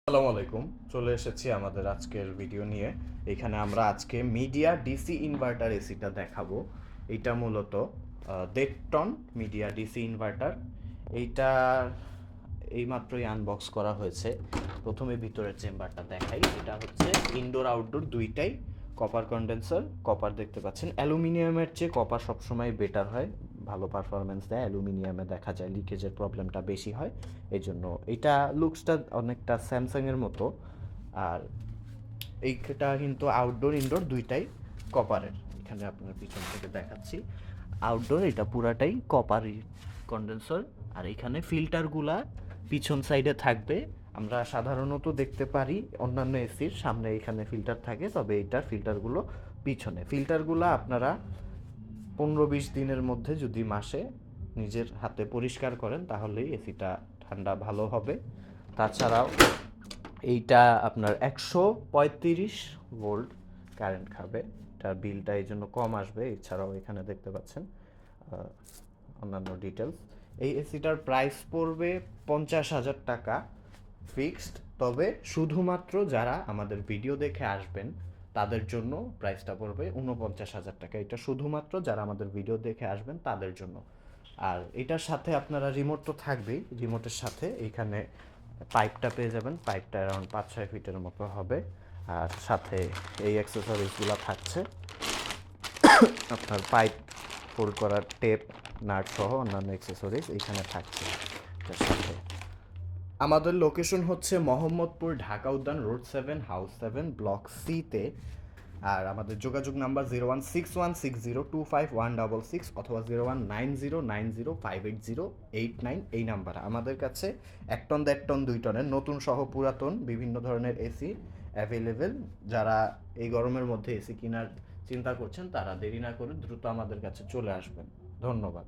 আসসালামু আলাইকুম, চলে এসেছি আমাদের আজকের ভিডিও নিয়ে। এখানে আমরা আজকে মিডিয়া ডিসি ইনভার্টার এসিটা দেখাবো। এইটা মূলত 1.5 টন মিডিয়া ডিসি ইনভার্টার। এইটা এইমাত্রই আনবক্স করা হয়েছে। প্রথমে ভিতরের চেম্বারটা দেখাই। এটা হচ্ছে ইনডোর আউটডোর দুইটাই কপার কন্ডেন্সার। কপার দেখতে পাচ্ছেন, অ্যালুমিনিয়ামের চেয়ে কপার সবসময় বেটার হয়, ভালো পারফরমেন্স দেয়। অ্যালুমিনিয়ামে দেখা যায় লিকেজের প্রবলেমটা বেশি হয়, এই জন্য এটা লুকসটা অনেকটা স্যামসাংয়ের মতো। আর এইটা কিন্তু আউটডোর ইনডোর দুইটাই কপারের। এখানে আপনার পিছন থেকে দেখাচ্ছি, আউটডোর এটা পুরাটাই কপারই কন্ডেন্সার। আর এখানে ফিল্টারগুলা পিছন সাইডে থাকবে। আমরা সাধারণত দেখতে পারি অন্যান্য এসির সামনে এখানে ফিল্টার থাকে, তবে এইটার ফিল্টারগুলো পিছনে। ফিল্টারগুলো আপনারা 15-20 দিনের মধ্যে যদি মাসে নিজের হাতে পরিষ্কার করেন তাহলেই এসিটা ঠান্ডা ভালো হবে। তাছাড়াও এইটা আপনার 135 ভোল্ট কারেন্ট খাবে, এটার বিলটা এই জন্য কম আসবে। এছাড়াও এখানে দেখতে পাচ্ছেন অন্যান্য ডিটেলস। এই এসিটার প্রাইস পড়বে 50,000 টাকা ফিক্সড, তবে শুধুমাত্র যারা আমাদের ভিডিও দেখে আসবেন তাদের জন্য প্রাইসটা পড়বে 49,000 টাকা। এটা শুধুমাত্র যারা আমাদের ভিডিও দেখে আসবেন তাদের জন্য। আর এটার সাথে আপনারা রিমোট তো থাকবেই, রিমোটের সাথে এইখানে পাইপটা পেয়ে যাবেন। পাইপটা অ্যারাউন্ড 5-6 ফিটের মতো হবে। আর সাথে এই অ্যাক্সেসরিজগুলো থাকছে, আপনার পাইপ ফোল্ড করার টেপ, নাট সহ অন্যান্য অ্যাক্সেসরিজ এইখানে থাকছে এটার সাথে। আমাদের লোকেশন হচ্ছে মোহাম্মদপুর, ঢাকা উদ্যান রোড 7, হাউস 7, ব্লক সিতে। আর আমাদের যোগাযোগ নাম্বার 016160251666 অথবা 0190905808 এই নাম্বার। আমাদের কাছে 1 টন, 1.5 টন, 2 টনের নতুন সহ পুরাতন বিভিন্ন ধরনের এসি অ্যাভেলেবেল। যারা এই গরমের মধ্যে এসি কেনার চিন্তা করছেন তারা দেরি না করে দ্রুত আমাদের কাছে চলে আসবেন। ধন্যবাদ।